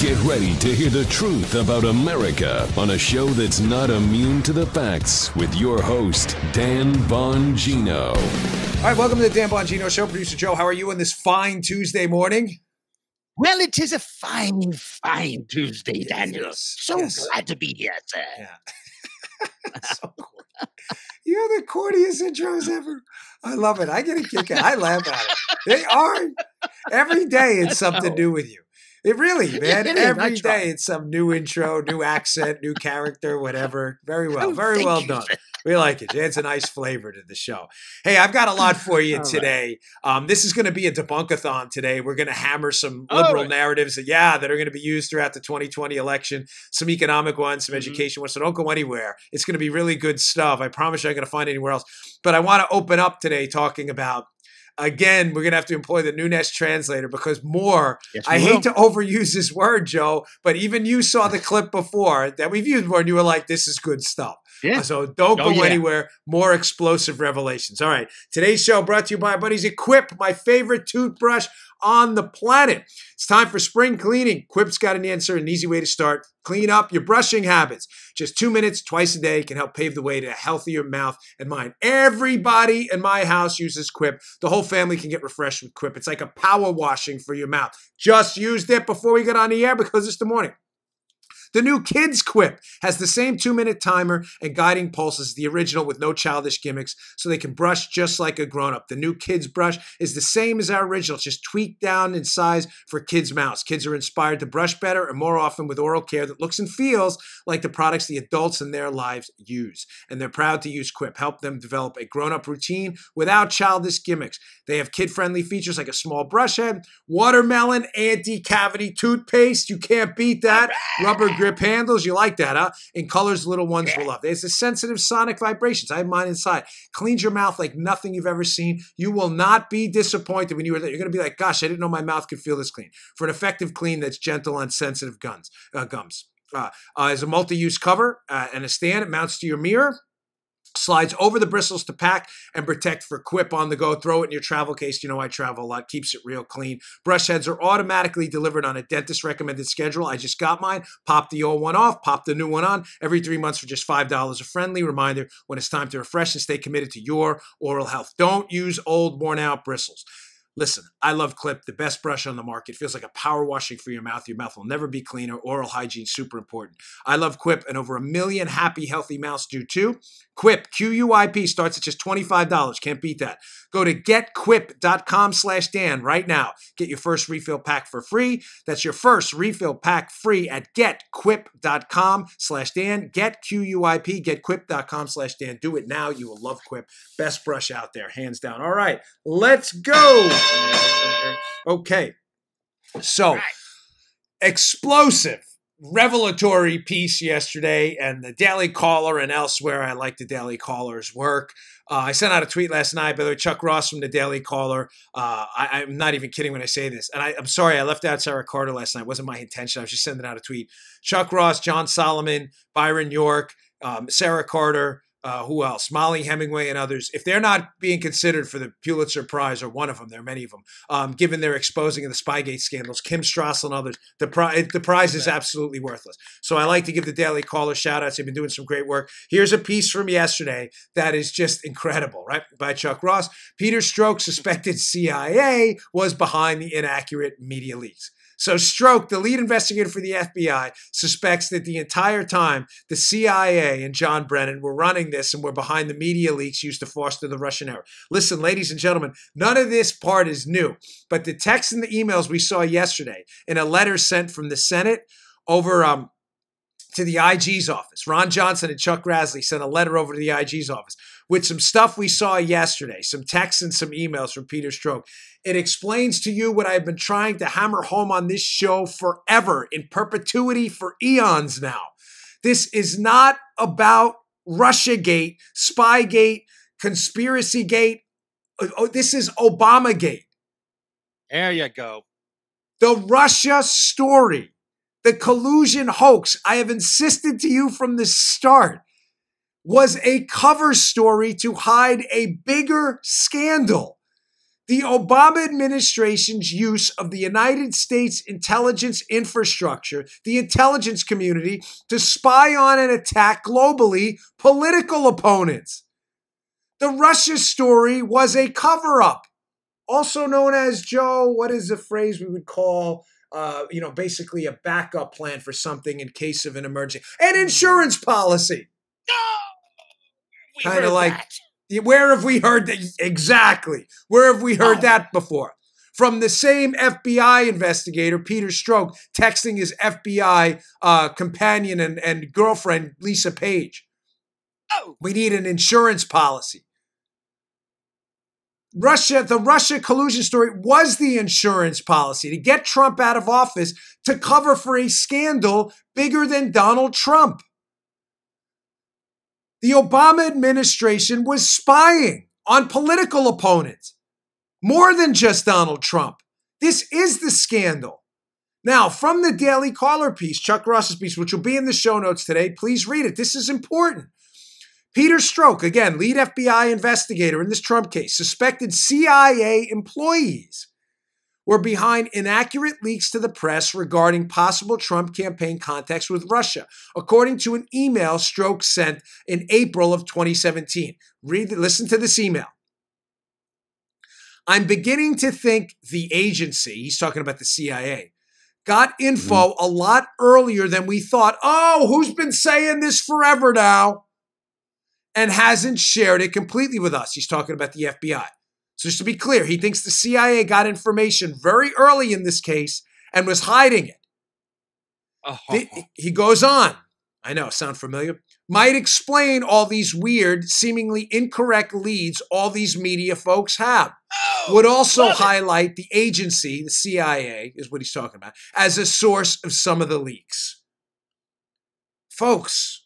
Get ready to hear the truth about America on a show that's not immune to the facts with your host, Dan Bongino. All right, welcome to the Dan Bongino Show. Producer Joe, how are you on this fine Tuesday morning? Well, it is a fine, fine Tuesday, Daniel. Yes. Glad to be here, sir. Yeah. So cool. You're the corniest intros ever. I love it. I get a kick out. I laugh at it. They are. Every day it's something new with you. It really, man. Every day it's some new intro, new accent, new character, whatever. Very well. Very well done. We like it. It's a nice flavor to the show. Hey, I've got a lot for you today. This is going to be a debunkathon today. We're going to hammer some liberal narratives that are going to be used throughout the 2020 election, some economic ones, some education ones. So don't go anywhere. It's going to be really good stuff. I promise you I'm going to find anywhere else. But I want to open up today talking about, again, we're going to have to employ the Nunes translator because I hate to overuse this word, Joe, but even you saw the clip before that we've used more and you were like, this is good stuff. Yeah. So don't go anywhere. More explosive revelations. All right. Today's show brought to you by our buddies at Quip, my favorite toothbrush on the planet. It's time for spring cleaning. Quip's got an answer, an easy way to start. Clean up your brushing habits. Just 2 minutes twice a day can help pave the way to a healthier mouth and mind. Everybody in my house uses Quip. The whole family can get refreshed with Quip. It's like a power washing for your mouth. Just used it before we got on the air because it's the morning. The new Kids Quip has the same 2-minute timer and guiding pulse as the original with no childish gimmicks, so they can brush just like a grown-up. The new Kids brush is the same as our original, it's just tweaked down in size for kids' mouths. Kids are inspired to brush better and more often with oral care that looks and feels like the products the adults in their lives use. And they're proud to use Quip, help them develop a grown-up routine without childish gimmicks. They have kid-friendly features like a small brush head, watermelon anti-cavity toothpaste. You can't beat that. Rubber grip handles. You like that, huh? In colors little ones will love. There's the sensitive sonic vibrations. I have mine inside. Cleans your mouth like nothing you've ever seen. You will not be disappointed when you're going to be like, gosh, I didn't know my mouth could feel this clean. For an effective clean that's gentle on sensitive gums. There's a multi-use cover and a stand. It mounts to your mirror. Slides over the bristles to pack and protect for Quip on the go. Throw it in your travel case. You know I travel a lot. Keeps it real clean. Brush heads are automatically delivered on a dentist recommended schedule. I just got mine. Pop the old one off. Pop the new one on. Every 3 months for just $5. A friendly reminder when it's time to refresh and stay committed to your oral health. Don't use old, worn out bristles. Listen, I love Quip, the best brush on the market. Feels like a power washing for your mouth. Your mouth will never be cleaner. Oral hygiene, super important. I love Quip, and over 1 million happy, healthy mouths do too. Quip, Q-U-I-P, starts at just $25. Can't beat that. Go to getquip.com/Dan right now. Get your first refill pack for free. That's your first refill pack free at getquip.com/Dan. Get Q-U-I-P, getquip.com/Dan. Do it now. You will love Quip. Best brush out there, hands down. All right, let's go. Okay, so explosive, revelatory piece yesterday, and the Daily Caller and elsewhere. I like the Daily Caller's work. I sent out a tweet last night, by the way, Chuck Ross from the Daily Caller. I'm not even kidding when I say this. And I'm sorry, I left out Sarah Carter last night. It wasn't my intention. I was just sending out a tweet. Chuck Ross, John Solomon, Byron York, Sarah Carter, who else? Molly Hemingway and others. If they're not being considered for the Pulitzer Prize, or one of them, there are many of them, given their exposing of the Spygate scandals, Kim Strassel and others, the prize is absolutely worthless. So I like to give the Daily Caller shout-outs. They've been doing some great work. Here's a piece from yesterday that is just incredible, right? By Chuck Ross. Peter Strzok suspected CIA was behind the inaccurate media leaks. So Strzok, the lead investigator for the FBI, suspects that the entire time the CIA and John Brennan were running this and were behind the media leaks used to foster the Russian era. Listen, ladies and gentlemen, none of this part is new, but the texts and the emails we saw yesterday in a letter sent from the Senate over to the IG's office. Ron Johnson and Chuck Grassley sent a letter over to the IG's office with some stuff we saw yesterday, some texts and some emails from Peter Strzok. It explains to you what I've been trying to hammer home on this show forever, in perpetuity for eons now. This is not about Russiagate, Spygate, Conspiracygate. This is Obamagate. There you go. The Russia story. The collusion hoax, I have insisted to you from the start, was a cover story to hide a bigger scandal. The Obama administration's use of the United States intelligence infrastructure, the intelligence community, to spy on and attack globally political opponents. The Russia story was a cover-up, also known as, Joe, what is the phrase we would call, basically a backup plan for something in case of an emergency. An insurance policy. Kind of like, that. Where have we heard that? Exactly. Where have we heard that before? From the same FBI investigator, Peter Strzok, texting his FBI companion and girlfriend, Lisa Page. We need an insurance policy. The Russia collusion story was the insurance policy to get Trump out of office to cover for a scandal bigger than Donald Trump. The Obama administration was spying on political opponents, more than just Donald Trump. This is the scandal. Now, from the Daily Caller piece, Chuck Ross's piece, which will be in the show notes today, please read it. This is important. Peter Strzok, again, lead FBI investigator in this Trump case, suspected CIA employees were behind inaccurate leaks to the press regarding possible Trump campaign contacts with Russia, according to an email Strzok sent in April of 2017. Listen to this email. I'm beginning to think the agency, he's talking about the CIA, got info a lot earlier than we thought. Oh, who's been saying this forever now? And hasn't shared it completely with us. He's talking about the FBI. So just to be clear, he thinks the CIA got information very early in this case and was hiding it. He goes on. I know, sound familiar? Might explain all these weird, seemingly incorrect leads all these media folks have. Would also highlight the agency, the CIA, is what he's talking about, as a source of some of the leaks. Folks,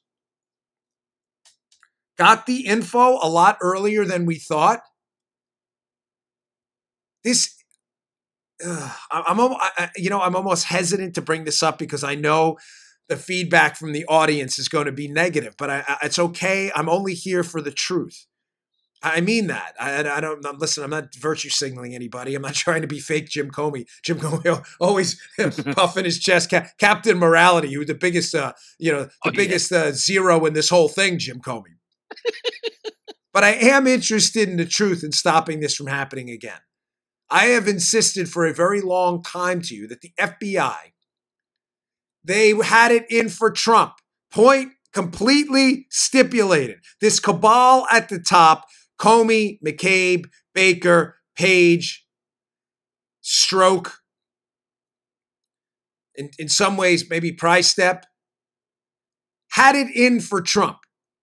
got the info a lot earlier than we thought. I'm almost hesitant to bring this up because I know the feedback from the audience is going to be negative, but it's okay. I'm only here for the truth. I mean that. Listen, I'm not virtue signaling anybody. I'm not trying to be fake Jim Comey. Jim Comey always puffing his chest. Captain Morality, who was the biggest, biggest zero in this whole thing, Jim Comey. But I am interested in the truth and stopping this from happening again. I have insisted for a very long time to you that the FBI, they had it in for Trump. Point completely stipulated. This cabal at the top, Comey, McCabe, Baker, Page, Strzok, in some ways maybe Price Step, had it in for Trump.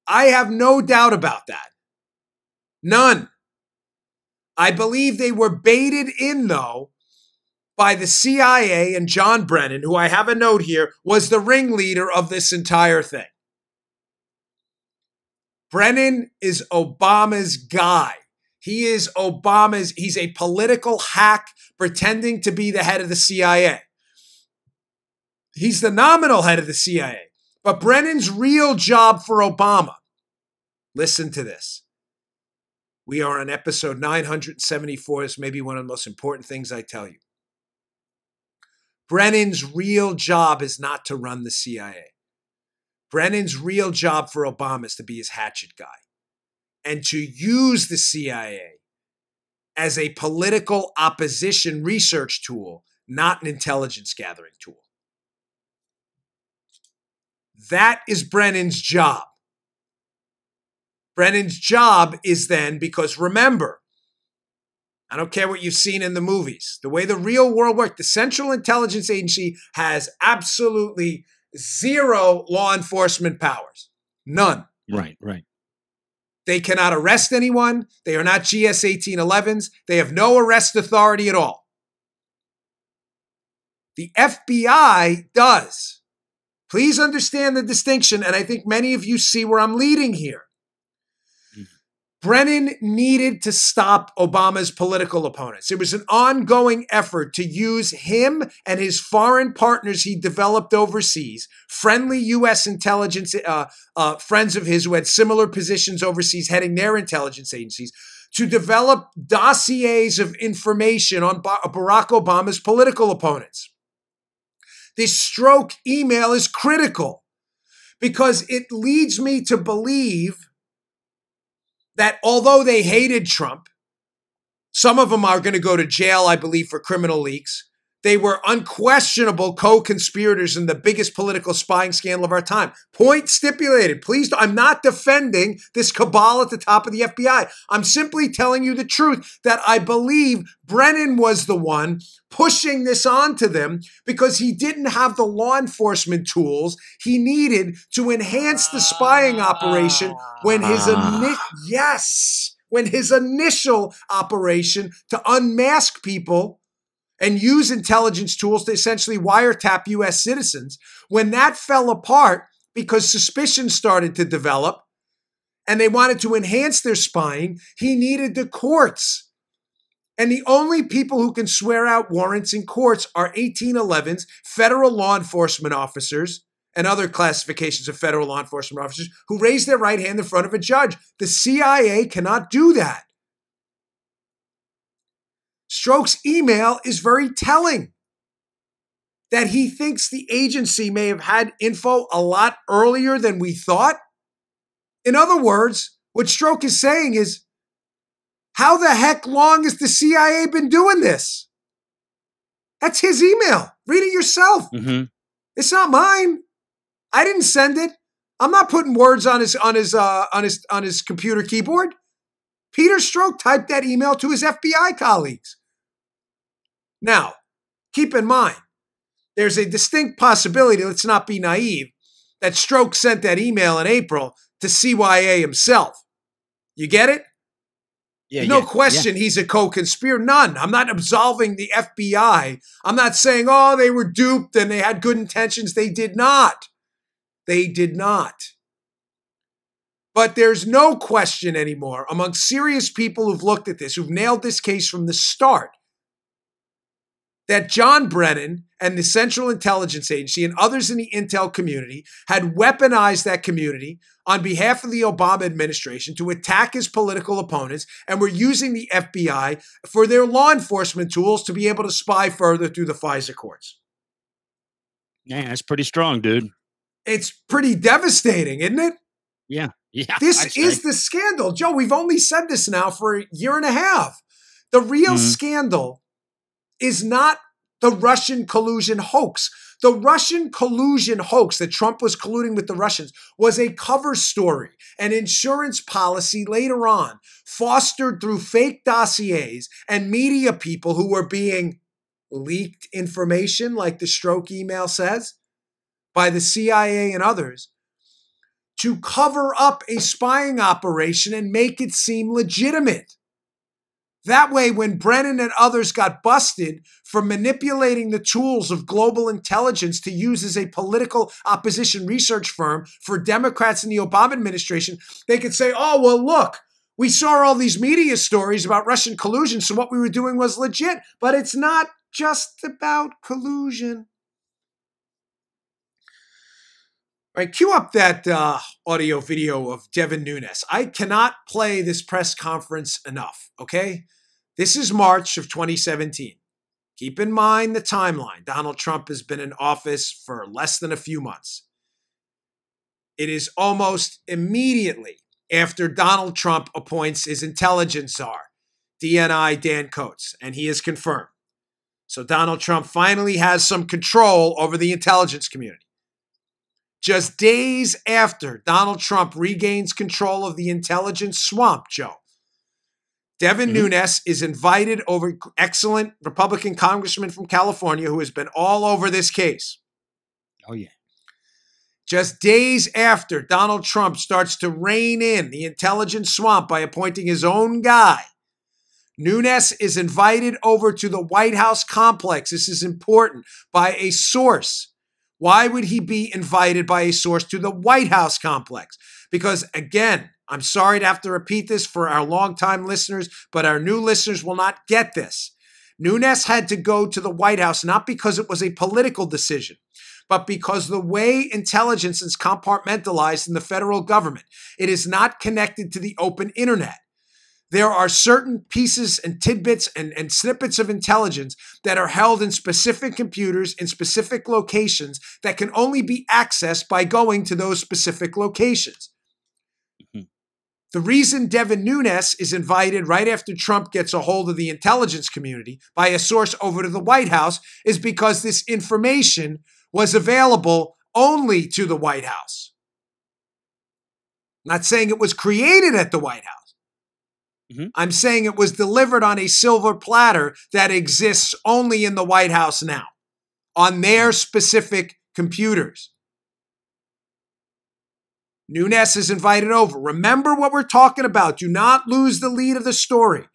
I have no doubt about that. None. I believe they were baited in, though, by the CIA and John Brennan, who I have a note here, was the ringleader of this entire thing. Brennan is Obama's guy. He's a political hack pretending to be the head of the CIA. He's the nominal head of the CIA. But Brennan's real job for Obama, listen to this. We are on episode 974. This may be one of the most important things I tell you. Brennan's real job is not to run the CIA. Brennan's real job for Obama is to be his hatchet guy and to use the CIA as a political opposition research tool, not an intelligence gathering tool. That is Brennan's job. Brennan's job is then, because remember, I don't care what you've seen in the movies, the way the real world works, the Central Intelligence Agency has absolutely zero law enforcement powers. None. Right. They cannot arrest anyone. They are not GS 1811s. They have no arrest authority at all. The FBI does. Please understand the distinction, and I think many of you see where I'm leading here. Brennan needed to stop Obama's political opponents. It was an ongoing effort to use him and his foreign partners he developed overseas, friendly U.S. intelligence friends of his who had similar positions overseas heading their intelligence agencies, to develop dossiers of information on Barack Obama's political opponents. This Strzok email is critical because it leads me to believe that although they hated Trump, some of them are going to go to jail, I believe, for criminal leaks. They were unquestionable co-conspirators in the biggest political spying scandal of our time. Point stipulated. Please, I'm not defending this cabal at the top of the FBI. I'm simply telling you the truth that I believe Brennan was the one pushing this onto them because he didn't have the law enforcement tools he needed to enhance the spying operation when his initial operation to unmask people and use intelligence tools to essentially wiretap U.S. citizens. When that fell apart because suspicion started to develop and they wanted to enhance their spying, he needed the courts. And the only people who can swear out warrants in courts are 1811s, federal law enforcement officers, and other classifications of federal law enforcement officers who raise their right hand in front of a judge. The CIA cannot do that. Strzok's email is very telling that he thinks the agency may have had info a lot earlier than we thought. In other words, what Strzok is saying is, how the heck long has the CIA been doing this? That's his email. Read it yourself. Mm-hmm. It's not mine. I didn't send it. I'm not putting words on his computer keyboard. Peter Strzok typed that email to his FBI colleagues. Now, keep in mind, there's a distinct possibility, let's not be naive, that Strzok sent that email in April to CYA himself. You get it? Yeah, no question he's a co-conspirator. None. I'm not absolving the FBI. I'm not saying, oh, they were duped and they had good intentions. They did not. They did not. But there's no question anymore among serious people who've looked at this, who've nailed this case from the start, that John Brennan and the Central Intelligence Agency and others in the intel community had weaponized that community on behalf of the Obama administration to attack his political opponents and were using the FBI for their law enforcement tools to be able to spy further through the FISA courts. Yeah, that's pretty strong, dude. It's pretty devastating, isn't it? Yeah. Yeah. This is the scandal. Joe, we've only said this now for a year and a half. The real scandal is not the Russian collusion hoax. The Russian collusion hoax that Trump was colluding with the Russians was a cover story, an insurance policy later on, fostered through fake dossiers and media people who were being leaked information, like the Strzok email says, by the CIA and others, to cover up a spying operation and make it seem legitimate. That way, when Brennan and others got busted for manipulating the tools of global intelligence to use as a political opposition research firm for Democrats in the Obama administration, they could say, oh, well, look, we saw all these media stories about Russian collusion, so what we were doing was legit. But it's not just about collusion. All right, cue up that audio video of Devin Nunes. I cannot play this press conference enough, okay? This is March of 2017. Keep in mind the timeline. Donald Trump has been in office for less than a few months. It is almost immediately after Donald Trump appoints his intelligence czar, DNI Dan Coats, and he is confirmed. So Donald Trump finally has some control over the intelligence community. Just days after Donald Trump regains control of the intelligence swamp, Joe, Devin Nunes is invited over, excellent Republican congressman from California who has been all over this case. Oh, yeah. Just days after Donald Trump starts to rein in the intelligence swamp by appointing his own guy, Nunes is invited over to the White House complex. This is important, by a source. Why would he be invited by a source to the White House complex? Because, again, I'm sorry to have to repeat this for our longtime listeners, but our new listeners will not get this. Nunes had to go to the White House not because it was a political decision, but because the way intelligence is compartmentalized in the federal government, it is not connected to the open internet. there are certain pieces and tidbits and snippets of intelligence that are held in specific computers in specific locations that can only be accessed by going to those specific locations. Mhm. The reason Devin Nunes is invited right after Trump gets a hold of the intelligence community by a source over to the White House is because this information was available only to the White House. I'm not saying it was created at the White House. Mhm. I'm saying it was delivered on a silver platter that exists only in the White House now, on their specific computers. Nunes is invited over. Remember what we're talking about. Do not lose the lead of the story.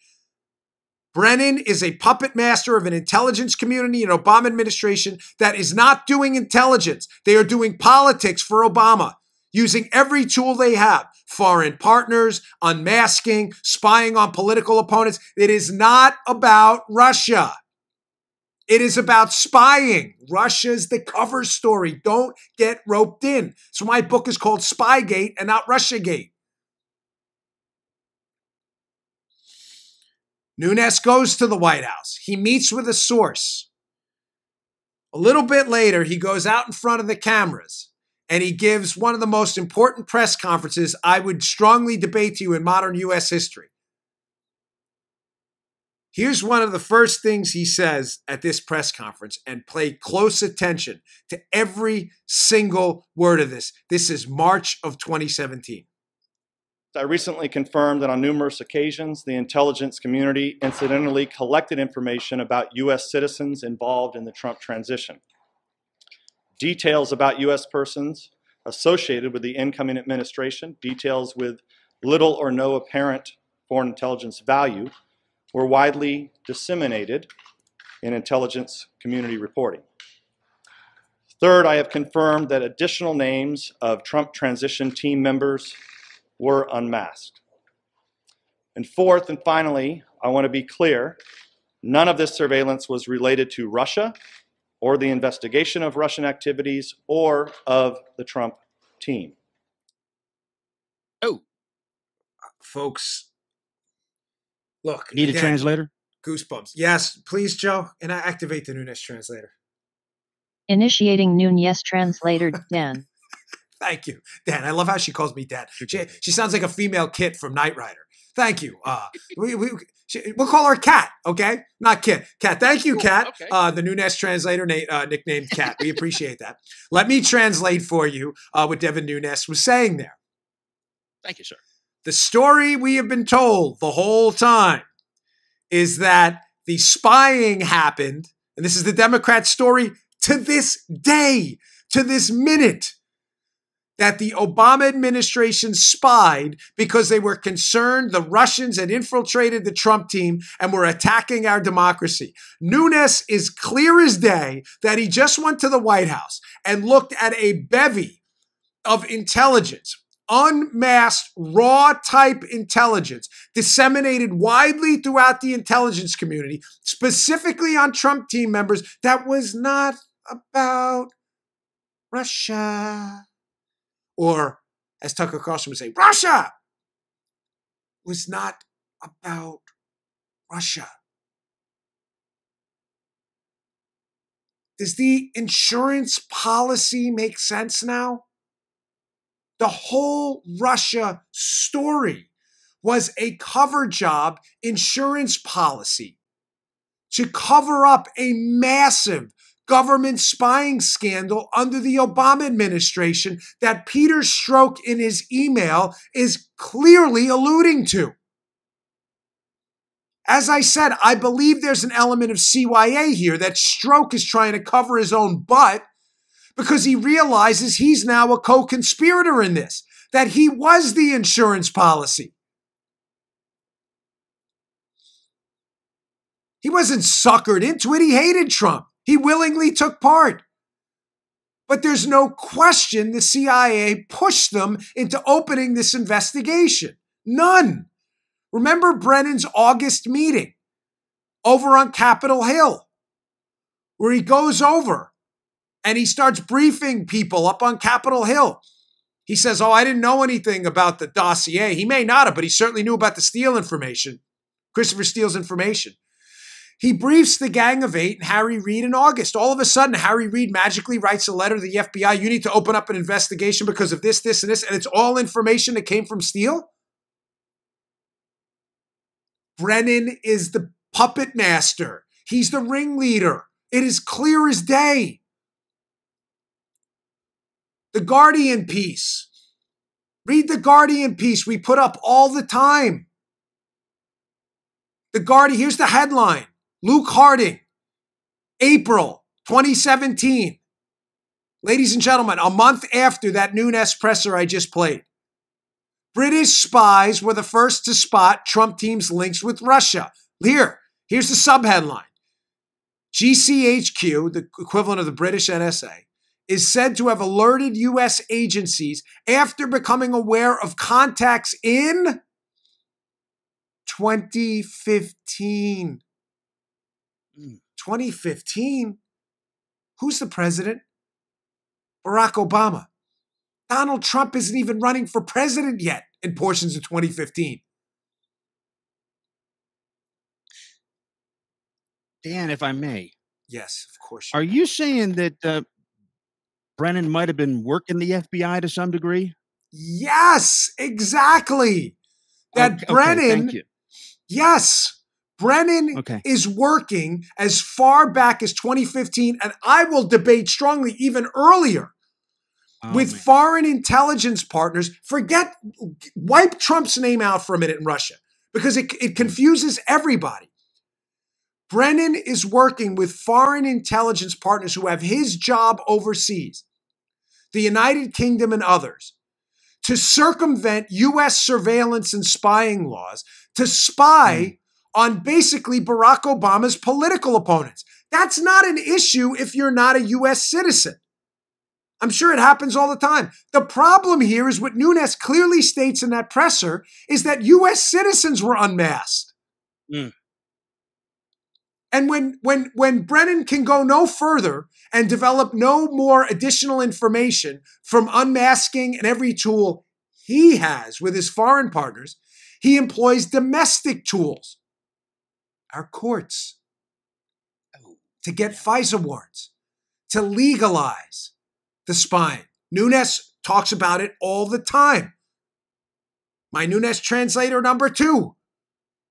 Brennan is a puppet master of an intelligence community and Obama administration that is not doing intelligence. They are doing politics for Obama, using every tool they have. Foreign partners, unmasking, spying on political opponents. It is not about Russia. It is about spying. Russia's the cover story. Don't get roped in. So my book is called Spygate and not Russiagate. Nunes goes to the White House. He meets with a source. A little bit later, he goes out in front of the cameras and he gives one of the most important press conferences I would strongly debate to you in modern U.S. history. Here's one of the first things he says at this press conference, and pay close attention to every single word of this. This is March of 2017. I recently confirmed that on numerous occasions, the intelligence community incidentally collected information about U.S. citizens involved in the Trump transition. Details about U.S. persons associated with the incoming administration, details with little or no apparent foreign intelligence value, were widely disseminated in intelligence community reporting. Third, I have confirmed that additional names of Trump transition team members were unmasked. And fourth, and finally, I want to be clear, none of this surveillance was related to Russia or the investigation of Russian activities or of the Trump team. Oh, Folks, look. need a again, translator? Goosebumps. Yes, please, Joe. And I activate the Nunes translator. Initiating Nunes translator, Dan. Thank you, Dan. I love how she calls me Dan. She sounds like a female Kit from Knight Rider. Thank you. We'll call her Cat, okay? Not Kit. Cat. Thank you, Cat. Okay. The Nunes translator nicknamed Cat. We appreciate that. Let me translate for you what Devin Nunes was saying there. Thank you, sir. The story we have been told the whole time is that the spying happened, and this is the Democrat story to this day, to this minute, that the Obama administration spied because they were concerned the Russians had infiltrated the Trump team and were attacking our democracy. Nunes is clear as day that he just went to the White House and looked at a bevy of intelligence, unmasked, raw type intelligence disseminated widely throughout the intelligence community, specifically on Trump team members, that was not about Russia. Or, as Tucker Carlson would say, Russia was not about Russia. Does the insurance policy make sense now? The whole Russia story was a cover job insurance policy to cover up a massive government spying scandal under the Obama administration that Peter Strzok in his email is clearly alluding to. As I said, I believe there's an element of CYA here, that Strzok is trying to cover his own butt because he realizes he's now a co-conspirator in this, that he was the insurance policy. He wasn't suckered into it. He hated Trump. He willingly took part. But there's no question the CIA pushed them into opening this investigation. None. Remember Brennan's August meeting over on Capitol Hill, where he goes over and he starts briefing people up on Capitol Hill. He says, oh, I didn't know anything about the dossier. He may not have, but he certainly knew about the Steele information, Christopher Steele's information. He briefs the Gang of Eight and Harry Reid in August. All of a sudden, Harry Reid magically writes a letter to the FBI. You need to open up an investigation because of this, this, and this. And it's all information that came from Steele. Brennan is the puppet master. He's the ringleader. It is clear as day. The Guardian piece. Read the Guardian piece we put up all the time. The Guardian, here's the headline. Luke Harding, April 2017. Ladies and gentlemen, a month after that Nunes presser I just played. British spies were the first to spot Trump team's links with Russia. Here's the subheadline. GCHQ, the equivalent of the British NSA, is said to have alerted U.S. agencies after becoming aware of contacts in 2015. 2015? Who's the president? Barack Obama. Donald Trump isn't even running for president yet in portions of 2015. Dan, if I may. Yes, of course. Are you saying that Brennan might have been working the FBI to some degree? Yes, exactly. That Brennan, thank you. Yes, Brennan is working as far back as 2015, and I will debate strongly even earlier with foreign intelligence partners. Wipe Trump's name out for a minute in Russia because it confuses everybody. Brennan is working with foreign intelligence partners who have his job overseas, the United Kingdom and others, to circumvent U.S. surveillance and spying laws, to spy on basically Barack Obama's political opponents. That's not an issue if you're not a U.S. citizen. I'm sure it happens all the time. The problem here is what Nunes clearly states in that presser is that U.S. citizens were unmasked. And when Brennan can go no further and develop no more additional information from unmasking and every tool he has with his foreign partners, he employs domestic tools, our courts, to get FISA warrants, to legalize the spying. Nunes talks about it all the time. My Nunes translator number 2.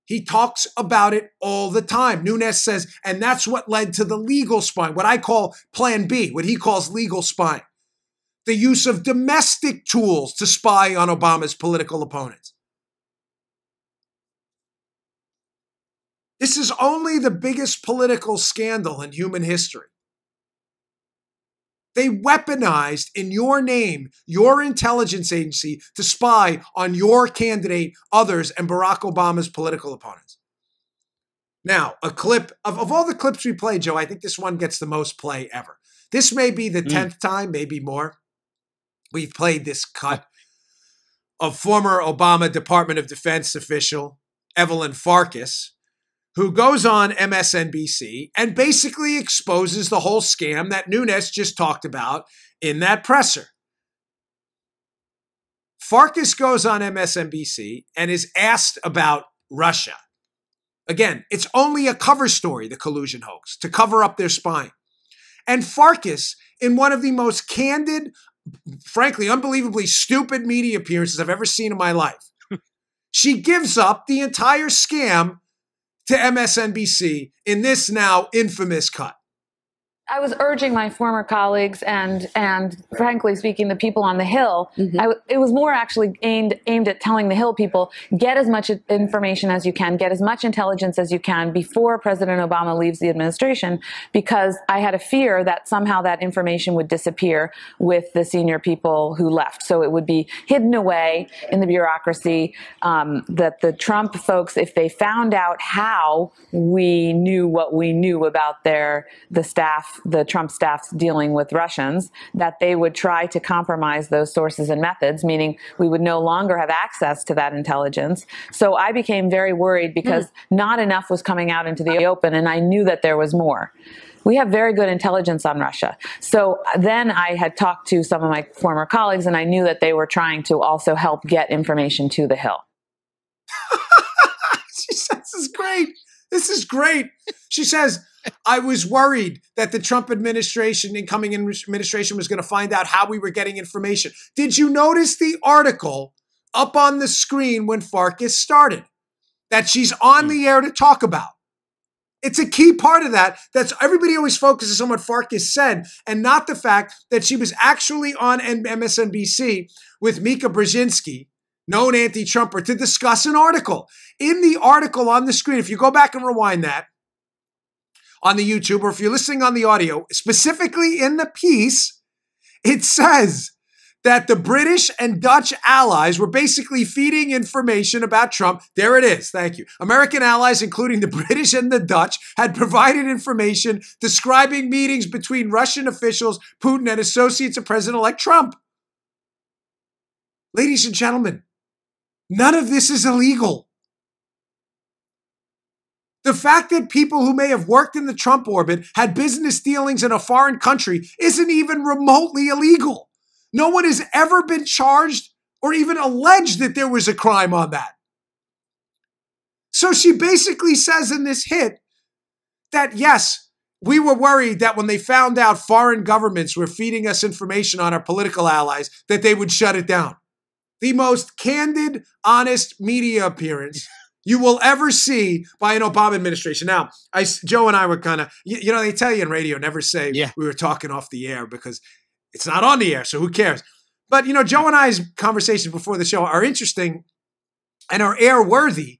He talks about it all the time. Nunes says, and that's what led to the legal spying, what I call Plan B, what he calls legal spying. The use of domestic tools to spy on Obama's political opponents. This is only the biggest political scandal in human history. They weaponized in your name, your intelligence agency to spy on your candidate, others, and Barack Obama's political opponents. Now, a clip of all the clips we played, Joe, I think this one gets the most play ever. This may be the 10th time, maybe more. We've played this cut of former Obama Department of Defense official Evelyn Farkas, who goes on MSNBC and basically exposes the whole scam that Nunes just talked about in that presser. Farkas goes on MSNBC and is asked about Russia. Again, it's only a cover story, the collusion hoax, to cover up their spying. And Farkas, in one of the most candid, frankly, unbelievably stupid media appearances I've ever seen in my life, she gives up the entire scam to MSNBC in this now infamous cut. I was urging my former colleagues and frankly speaking, the people on the Hill, it was more actually aimed at telling the Hill people, get as much information as you can, get as much intelligence as you can before President Obama leaves the administration, because I had a fear that somehow that information would disappear with the senior people who left. So it would be hidden away in the bureaucracy, that the Trump folks, if they found out how we knew what we knew about the Trump staff's dealing with Russians, that they would try to compromise those sources and methods, meaning we would no longer have access to that intelligence. So I became very worried because not enough was coming out into the open, and I knew that there was more. We have very good intelligence on Russia. So then I had talked to some of my former colleagues, and I knew that they were trying to also help get information to the Hill. She says, this is great. This is great. She says, I was worried that the Trump administration, incoming administration, was going to find out how we were getting information. Did you notice the article up on the screen when Farkas started that she's on the air to talk about? It's a key part of that. That's everybody always focuses on what Farkas said and not the fact that she was actually on MSNBC with Mika Brzezinski, known anti-Trumper, to discuss an article. In the article on the screen, if you go back and rewind that on the YouTube, or if you're listening on the audio, specifically in the piece, it says that the British and Dutch allies were basically feeding information about Trump. There it is. Thank you. American allies, including the British and the Dutch, had provided information describing meetings between Russian officials, Putin, and associates of President-elect Trump. Ladies and gentlemen, none of this is illegal. The fact that people who may have worked in the Trump orbit had business dealings in a foreign country isn't even remotely illegal. No one has ever been charged or even alleged that there was a crime on that. So she basically says in this hit that, yes, we were worried that when they found out foreign governments were feeding us information on our political allies, that they would shut it down. The most candid, honest media appearance you will ever see by an Obama administration. Now, Joe and I were kind of, you know, they tell you in radio, never say we were talking off the air because it's not on the air, so who cares? But, you know, Joe and I's conversations before the show are interesting and are airworthy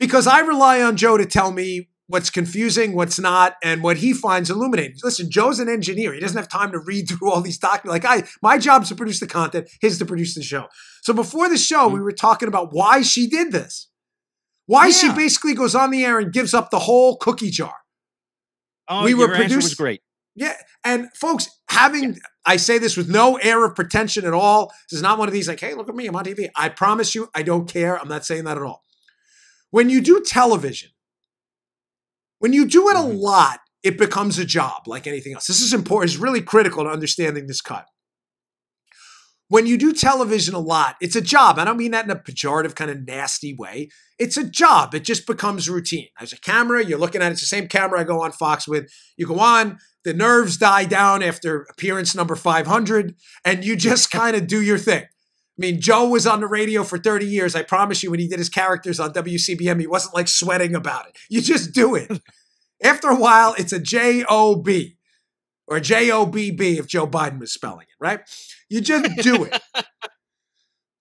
because I rely on Joe to tell me what's confusing, what's not, and what he finds illuminating. Listen, Joe's an engineer. He doesn't have time to read through all these documents. Like my job is to produce the content, his to produce the show. So before the show, we were talking about why she did this. Why she basically goes on the air and gives up the whole cookie jar. Oh, your answer was great. Yeah. And folks, I say this with no air of pretension at all. This is not one of these like, hey, look at me, I'm on TV. I promise you, I don't care. I'm not saying that at all. When you do television, when you do it a lot, it becomes a job like anything else. This is important. It's really critical to understanding this cut. When you do television a lot, it's a job. I don't mean that in a pejorative kind of nasty way. It's a job. It just becomes routine. There's a camera. You're looking at it. It's the same camera I go on Fox with. You go on. The nerves die down after appearance number 500, and you just kind of do your thing. I mean, Joe was on the radio for 30 years. I promise you, when he did his characters on WCBM, he wasn't like sweating about it. You just do it. After a while, it's a J-O-B or J-O-B-B if Joe Biden was spelling it, right? You just do it.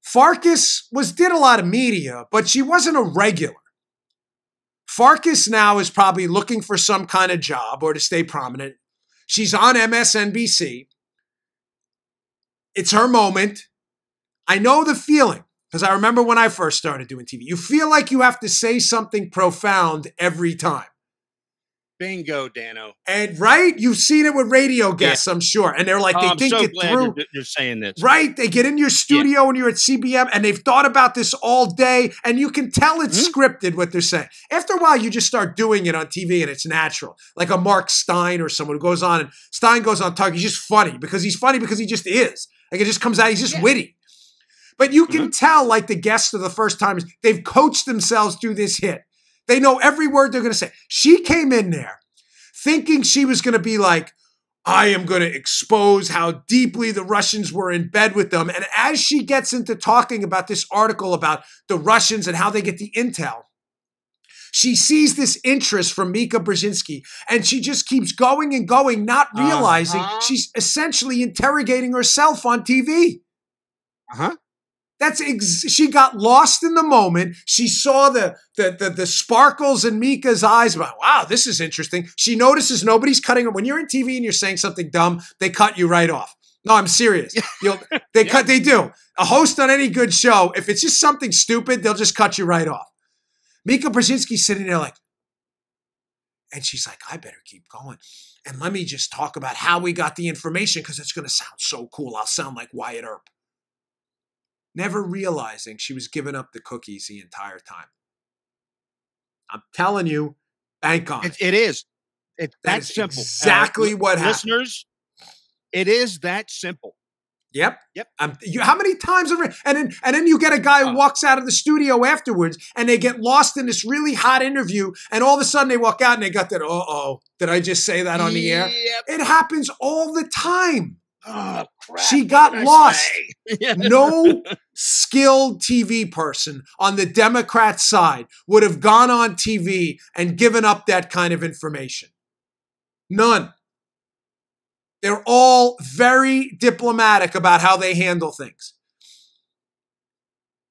Farkas did a lot of media, but she wasn't a regular. Farkas now is probably looking for some kind of job or to stay prominent. She's on MSNBC. It's her moment. I know the feeling because I remember when I first started doing TV. You feel like you have to say something profound every time. Bingo, Dano. And right? You've seen it with radio guests, I'm sure. And they're like, they think it through. I'm so glad you're saying this. Right? They get in your studio when you're at CBM and they've thought about this all day and you can tell it's scripted what they're saying. After a while, you just start doing it on TV and it's natural. Like a Mark Stein or someone who goes on and Stein goes on talking. He's just funny because he just is. Like it just comes out. He's just witty. But you can tell like the guests of the first timers, they've coached themselves through this hit. They know every word they're going to say. She came in there thinking she was going to be like, I am going to expose how deeply the Russians were in bed with them. And as she gets into talking about this article about the Russians and how they get the intel, she sees this interest from Mika Brzezinski and she just keeps going and going, not realizing she's essentially interrogating herself on TV. She got lost in the moment. She saw the sparkles in Mika's eyes about, wow, this is interesting. She notices nobody's cutting her. When you're in TV and you're saying something dumb, they cut you right off. No, I'm serious. They do. A host on any good show, if it's just something stupid, they'll just cut you right off. Mika Brzezinski's sitting there like, and she's like, I better keep going. And let me just talk about how we got the information because it's going to sound so cool. I'll sound like Wyatt Earp. Never realizing she was giving up the cookies the entire time. I'm telling you, bank on it. It is. It's That that is simple. exactly what happened. Listeners, it is that simple. Yep. Yep. How many times and then you get a guy who walks out of the studio afterwards and they get lost in this really hot interview and all of a sudden they walk out and they got that, did I just say that on the air? Yep. It happens all the time. Oh, crap. She got lost. Yeah. No skilled TV person on the Democrat side would have gone on TV and given up that kind of information. None. They're all very diplomatic about how they handle things.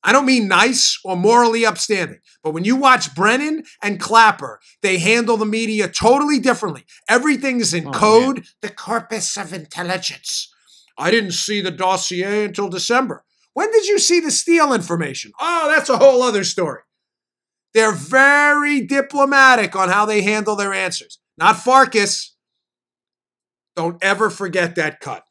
I don't mean nice or morally upstanding, but when you watch Brennan and Clapper, they handle the media totally differently. Everything is in code, man. The corpus of intelligence. I didn't see the dossier until December. When did you see the Steele information? Oh, that's a whole other story. They're very diplomatic on how they handle their answers. Not Farkas. Don't ever forget that cut.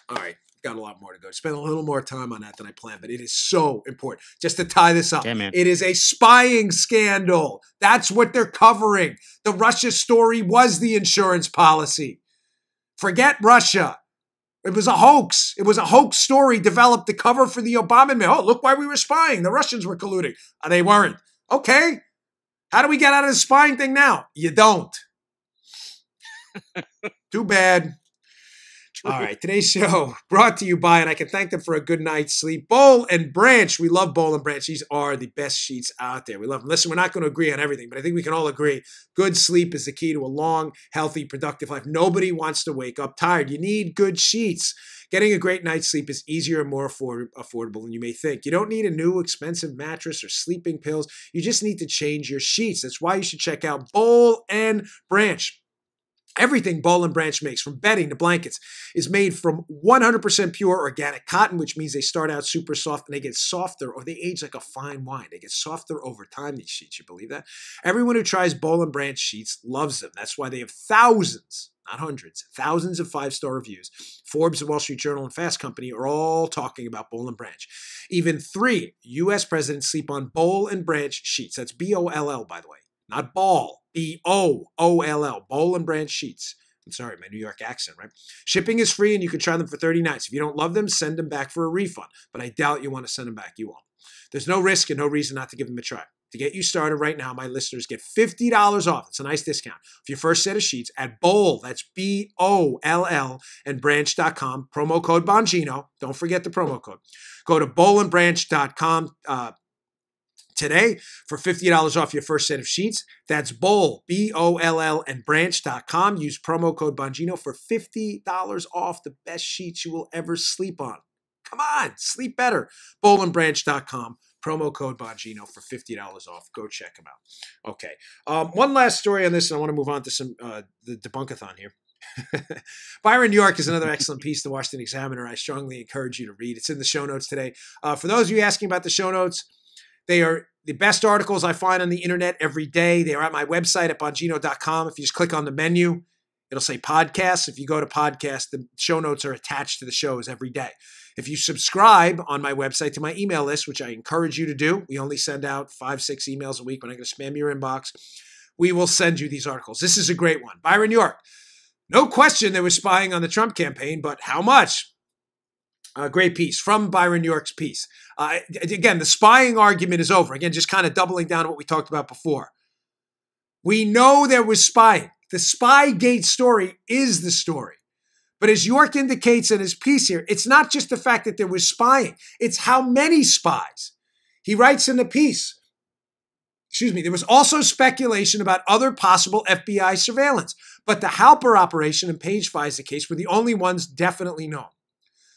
All right, got a lot more to go. Spend a little more time on that than I planned, but it is so important. Just to tie this up, it is a spying scandal. That's what they're covering. The Russia story was the insurance policy. Forget Russia. It was a hoax. It was a hoax story developed to cover for the Obama admin. Oh, look why we were spying. The Russians were colluding. They weren't. Okay. How do we get out of the spying thing now? You don't. Too bad. All right, today's show brought to you by, and I can thank them for a good night's sleep, Boll and Branch. We love Boll and Branch. These are the best sheets out there. We love them. Listen, we're not going to agree on everything, but I think we can all agree good sleep is the key to a long, healthy, productive life. Nobody wants to wake up tired. You need good sheets. Getting a great night's sleep is easier and more affordable than you may think. You don't need a new expensive mattress or sleeping pills. You just need to change your sheets. That's why you should check out Boll and Branch. Everything Boll and Branch makes, from bedding to blankets, is made from 100% pure organic cotton, which means they start out super soft and they get softer, or they age like a fine wine. They get softer over time, these sheets. You believe that? Everyone who tries Boll and Branch sheets loves them. That's why they have thousands, not hundreds, thousands of 5-star reviews. Forbes, the Wall Street Journal, and Fast Company are all talking about Boll and Branch. Even 3 U.S. presidents sleep on Boll and Branch sheets. That's B-O-L-L, by the way. Not ball, B-O-O-L-L, Boll and Branch sheets. I'm sorry, my New York accent, right? Shipping is free and you can try them for 30 nights. If you don't love them, send them back for a refund. But I doubt you want to send them back. You won't. There's no risk and no reason not to give them a try. To get you started right now, my listeners get $50 off. It's a nice discount. For your first set of sheets at Boll, that's B-O-L-L, and branch.com, promo code Bongino. Don't forget the promo code. Go to bollandbranch.com today for $50 off your first set of sheets. That's Boll, B-O-L-L, and branch.com. Use promo code Bongino for $50 off the best sheets you will ever sleep on. Come on, sleep better. Bollandbranch.com, promo code Bongino for $50 off. Go check them out. Okay. One last story on this, and I want to move on to some the debunkathon here. Byron York is another excellent piece, the Washington Examiner. I strongly encourage you to read. It's in the show notes today. For those of you asking about the show notes, they are the best articles I find on the internet every day. They are at my website at Bongino.com. If you just click on the menu, it'll say podcasts. If you go to podcast, the show notes are attached to the shows every day. If you subscribe on my website to my email list, which I encourage you to do, we only send out 5-6 emails a week. We're not going to spam your inbox. We will send you these articles. This is a great one. Byron York. No question they were spying on the Trump campaign, but how much? A great piece from Byron York's piece. Again, the spying argument is over. Again, just kind of doubling down on what we talked about before. We know there was spying. The Spygate story is the story. But as York indicates in his piece here, it's not just the fact that there was spying. It's how many spies. He writes in the piece, there was also speculation about other possible FBI surveillance. But the Halper operation and Page FISA case were the only ones definitely known.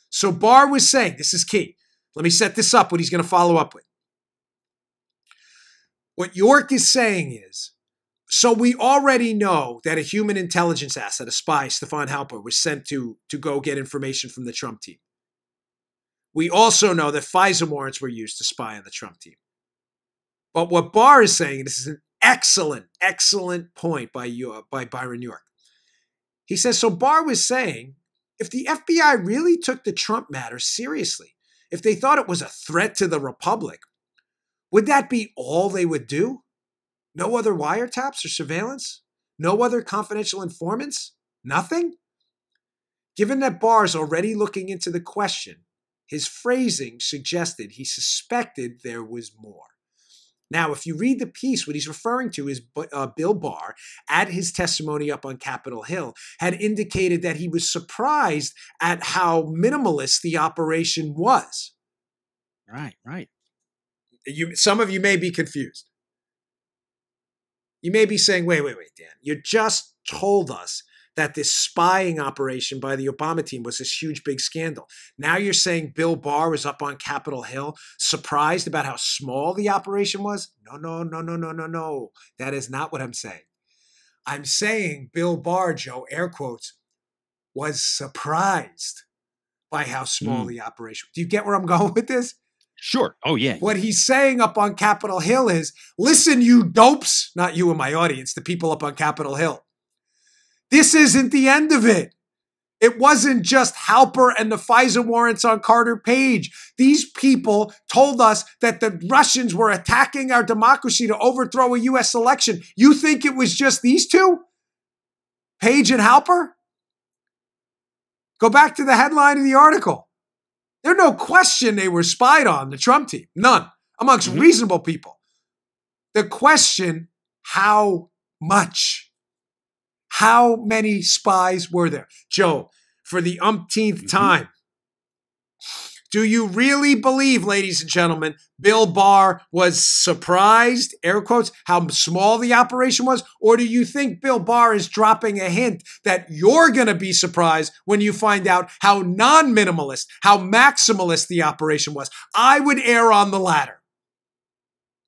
So Barr was saying, this is key. Let me set this up, what he's going to follow up with. What York is saying is, so we already know that a human intelligence asset, a spy, Stefan Halper, was sent to go get information from the Trump team. We also know that FISA warrants were used to spy on the Trump team. But what Barr is saying, and this is an excellent, excellent point by Byron York. He says, so Barr was saying, if the FBI really took the Trump matter seriously, if they thought it was a threat to the Republic, would that be all they would do? No other wiretaps or surveillance? No other confidential informants? Nothing? Given that Barr's already looking into the question, his phrasing suggested he suspected there was more. Now, if you read the piece, what he's referring to is Bill Barr, at his testimony up on Capitol Hill, had indicated that he was surprised at how minimalist the operation was. Right. Some of you may be confused. You may be saying, wait, Dan, you just told us that this spying operation by the Obama team was this huge, big scandal. Now you're saying Bill Barr was up on Capitol Hill, surprised about how small the operation was? No. That is not what I'm saying. I'm saying Bill Barr, Joe, air quotes, was surprised by how small the operation was. Do you get where I'm going with this? Sure. Oh, yeah. What he's saying up on Capitol Hill is, listen, you dopes, not you in my audience, the people up on Capitol Hill. This isn't the end of it. It wasn't just Halper and the FISA warrants on Carter Page. These people told us that the Russians were attacking our democracy to overthrow a U.S. election. You think it was just these two? Page and Halper? Go back to the headline of the article. There's no question they were spied on, the Trump team. None. Amongst reasonable people. The question, how much? How many spies were there? Joe, for the umpteenth time, do you really believe, ladies and gentlemen, Bill Barr was surprised, air quotes, how small the operation was? Or do you think Bill Barr is dropping a hint that you're going to be surprised when you find out how non-minimalist, how maximalist the operation was? I would err on the latter.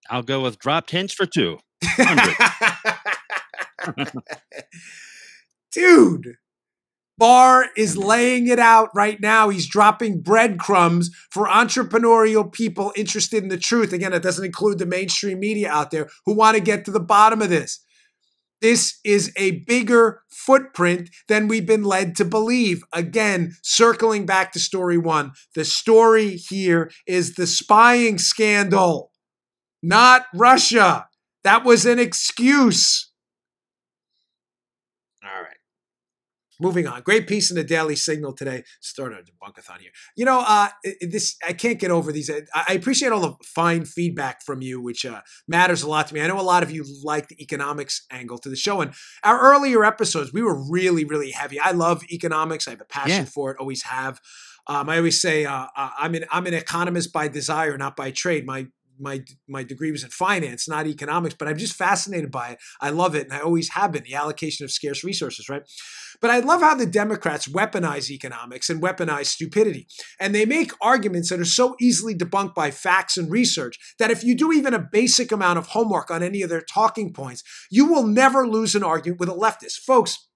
I'll go with dropped hints for 200. Dude, Barr is laying it out right now. He's dropping breadcrumbs for entrepreneurial people interested in the truth. Again, that doesn't include the mainstream media out there who want to get to the bottom of this. This is a bigger footprint than we've been led to believe. Again, circling back to story one, the story here is the spying scandal, not Russia. That was an excuse. All right. Moving on. Great piece in the Daily Signal today. Started a debunkathon here. You know, I can't get over these. I appreciate all the fine feedback from you, which matters a lot to me. I know a lot of you like the economics angle to the show. And our earlier episodes, we were really, really heavy. I love economics. I have a passion for it. Always have. I always say I'm an economist by desire, not by trade. My degree was in finance, not economics, but I'm just fascinated by it. I love it, and I always have been, the allocation of scarce resources, right? But I love how the Democrats weaponize economics and weaponize stupidity. And they make arguments that are so easily debunked by facts and research that if you do even a basic amount of homework on any of their talking points, you will never lose an argument with a leftist. Folks,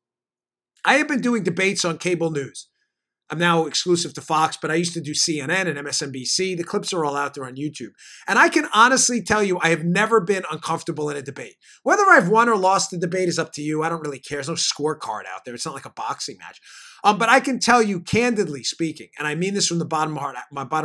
I have been doing debates on cable news. I'm now exclusive to Fox, but I used to do CNN and MSNBC. The clips are all out there on YouTube. And I can honestly tell you, I have never been uncomfortable in a debate. Whether I've won or lost the debate is up to you. I don't really care. There's no scorecard out there. It's not like a boxing match. But I can tell you, candidly speaking, and I mean this from the bottom of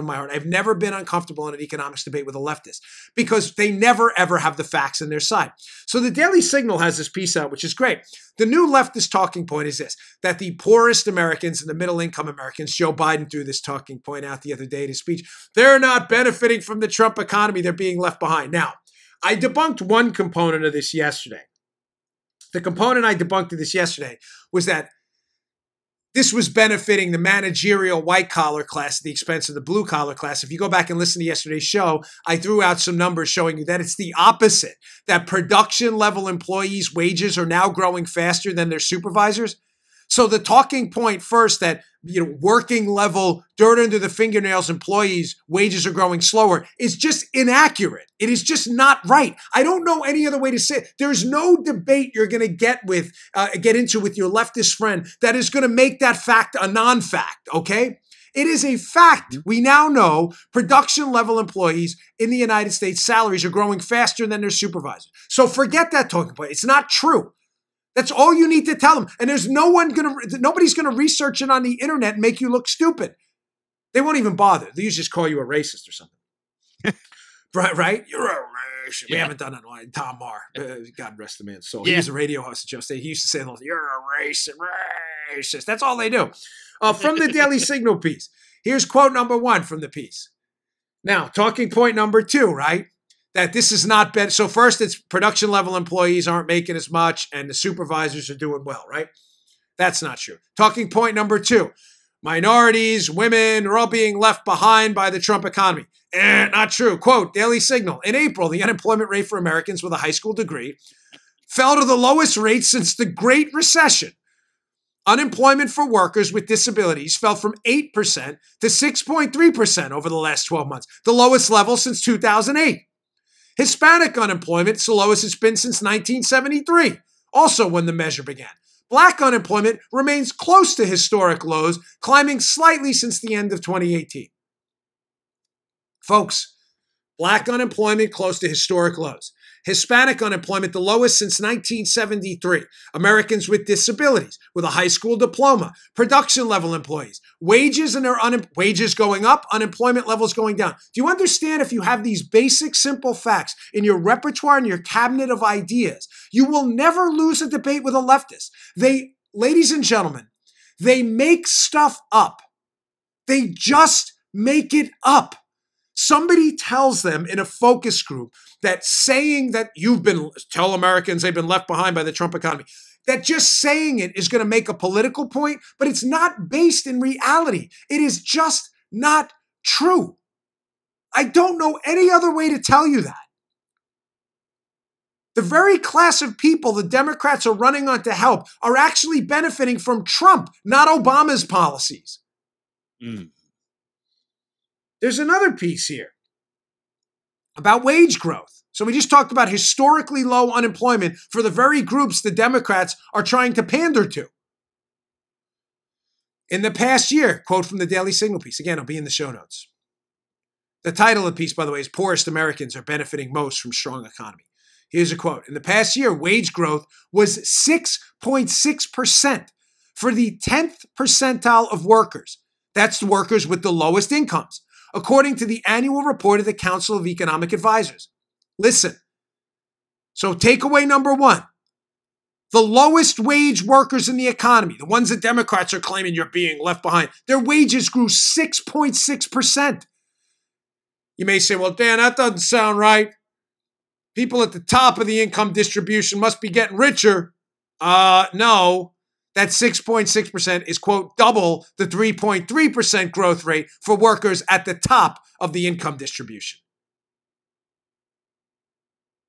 my heart, I've never been uncomfortable in an economics debate with a leftist because they never, ever have the facts on their side. So the Daily Signal has this piece out, which is great. The new leftist talking point is this, that the poorest Americans and the middle-income Americans, Joe Biden threw this talking point out the other day in his speech, they're not benefiting from the Trump economy. They're being left behind. Now, I debunked one component of this yesterday. The component I debunked of this yesterday was that this was benefiting the managerial white-collar class at the expense of the blue-collar class. If you go back and listen to yesterday's show, I threw out some numbers showing you that it's the opposite, that production-level employees' wages are now growing faster than their supervisors. So the talking point first that, working-level, dirt under the fingernails employees' wages are growing slower is just inaccurate. It is just not right. I don't know any other way to say it. There's no debate you're going to get into with your leftist friend that is going to make that fact a non-fact, okay? It is a fact. We now know production-level employees in the United States' salaries are growing faster than their supervisors. So forget that talking point. It's not true. That's all you need to tell them. And there's nobody's going to research it on the internet and make you look stupid. They won't even bother. They usually just call you a racist or something. Right? You're a racist. We haven't done it in a while. Tom Marr, God rest the man's soul. Yeah. He was a radio host at Joe State. He used to say, "You're a racist." That's all they do. From the Daily Signal piece, here's quote number 1 from the piece. Now, talking point number 2, right? That this is not better. So first, it's production level employees aren't making as much and the supervisors are doing well, right? That's not true. Talking point number 2, minorities, women are all being left behind by the Trump economy. Not true. Quote, Daily Signal. In April, the unemployment rate for Americans with a high school degree fell to the lowest rate since the Great Recession. Unemployment for workers with disabilities fell from 8% to 6.3% over the last 12 months, the lowest level since 2008. Hispanic unemployment is the lowest it's been since 1973, also when the measure began. Black unemployment remains close to historic lows, climbing slightly since the end of 2018. Folks, black unemployment close to historic lows. Hispanic unemployment the lowest since 1973. Americans with disabilities, with a high school diploma, production level employees, wages and their wages going up, unemployment levels going down. Do you understand if you have these basic, simple facts in your repertoire and your cabinet of ideas, you will never lose a debate with a leftist. Ladies and gentlemen, they make stuff up. They just make it up. Somebody tells them in a focus group that saying that tell Americans they've been left behind by the Trump economy, that just saying it is going to make a political point, but it's not based in reality. It is just not true. I don't know any other way to tell you that. The very class of people the Democrats are running on to help are actually benefiting from Trump, not Obama's policies. There's another piece here about wage growth. So we just talked about historically low unemployment for the very groups the Democrats are trying to pander to. In the past year, quote from the Daily Signal piece. Again, it'll be in the show notes. The title of the piece, by the way, is Poorest Americans Are Benefiting Most from Strong Economy. Here's a quote. In the past year, wage growth was 6.6% for the 10th percentile of workers. That's the workers with the lowest incomes, according to the annual report of the Council of Economic Advisors. Listen. So takeaway number 1, the lowest wage workers in the economy, the ones that Democrats are claiming you're being left behind, their wages grew 6.6%. You may say, well, Dan, that doesn't sound right. People at the top of the income distribution must be getting richer. No. That 6.6% is, quote, double the 3.3% growth rate for workers at the top of the income distribution.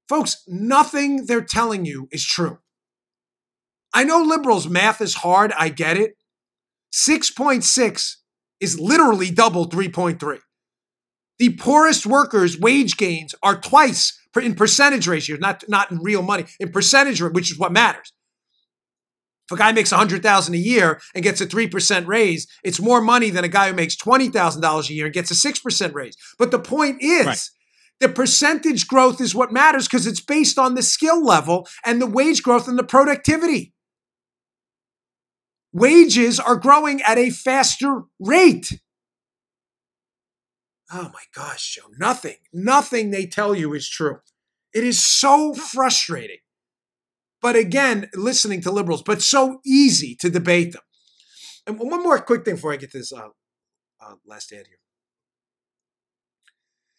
Folks, nothing they're telling you is true. I know liberals' math is hard. I get it. 6.6 is literally double 3.3. The poorest workers' wage gains are twice in percentage ratios, not in real money, in percentage, which is what matters. If a guy makes $100,000 a year and gets a 3% raise, it's more money than a guy who makes $20,000 a year and gets a 6% raise. But the point is, the percentage growth is what matters because it's based on the skill level and the wage growth and the productivity. Wages are growing at a faster rate. Oh my gosh, Joe, nothing they tell you is true. It is so frustrating. But again, listening to liberals, but so easy to debate them. And one more quick thing before I get to this last ad here.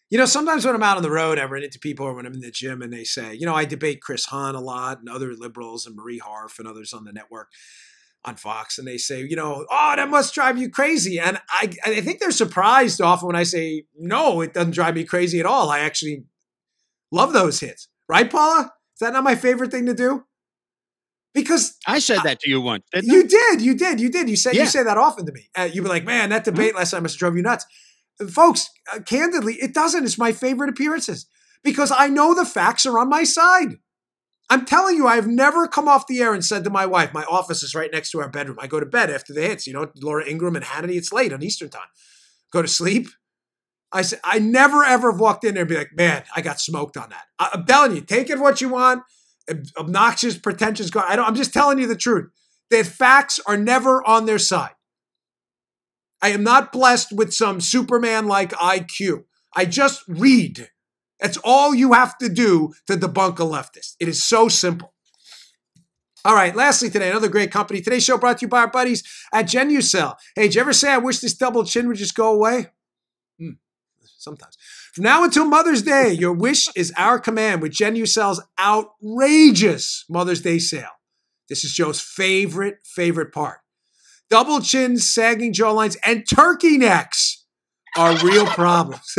You know, sometimes when I'm out on the road, I run into people or when I'm in the gym and they say, you know, I debate Chris Hahn a lot and other liberals and Marie Harf and others on the network on Fox. And they say, you know, oh, that must drive you crazy. And I think they're surprised often when I say, no, it doesn't drive me crazy at all. I actually love those hits. Right, Paula? Is that not my favorite thing to do? Because I said that to you once, didn't I? You did. You say that often to me. You'd be like, man, that debate last time must have drove you nuts. Folks, candidly, it doesn't. It's my favorite appearances because I know the facts are on my side. I'm telling you, I've never come off the air and said to my wife, my office is right next to our bedroom. I go to bed after the hits, you know, Laura Ingraham and Hannity, it's late on Eastern time. Go to sleep. I said, I never ever have walked in there and be like, man, I got smoked on that. I'm telling you, take it what you want. Obnoxious, pretentious. I'm just telling you the truth. The facts are never on their side. I am not blessed with some Superman-like IQ. I just read That's all you have to do to debunk a leftist. It is so simple. All right, lastly today, another great company. Today's show brought to you by our buddies at Genucell. Hey, did you ever say I wish this double chin would just go away? Sometimes. From now until Mother's Day, your wish is our command with Genucell's outrageous Mother's Day sale. This is Joe's favorite part. Double chins, sagging jawlines, and turkey necks are real problems.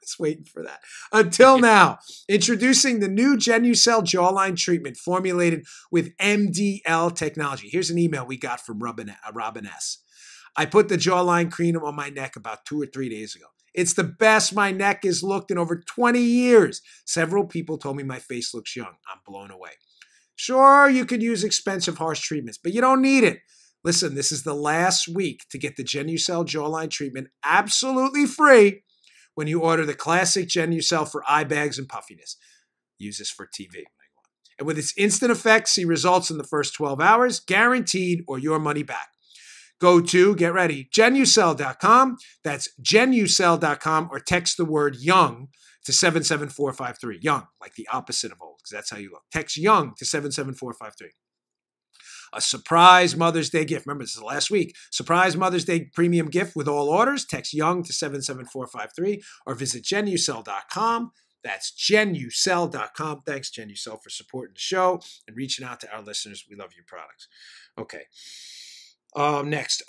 Just waiting for that. Until now, introducing the new Genucell jawline treatment formulated with MDL technology. Here's an email we got from Robin S. I put the jawline cream on my neck about 2 or 3 days ago. It's the best my neck has looked in over 20 years. Several people told me my face looks young. I'm blown away. Sure, you could use expensive, harsh treatments, but you don't need it. Listen, this is the last week to get the Genucell jawline treatment absolutely free when you order the classic Genucell for eye bags and puffiness. Use this for TV. And with its instant effects, see results in the first 12 hours, guaranteed, or your money back. Go to, get ready, Genucell.com. That's Genucell.com, or text the word YOUNG to 77453. Young, like the opposite of old, because that's how you look. Text YOUNG to 77453. A surprise Mother's Day gift. Remember, this is the last week. Surprise Mother's Day premium gift with all orders. Text YOUNG to 77453 or visit Genucell.com. That's Genucell.com. Thanks, Genucell, for supporting the show and reaching out to our listeners. We love your products. Okay. Next,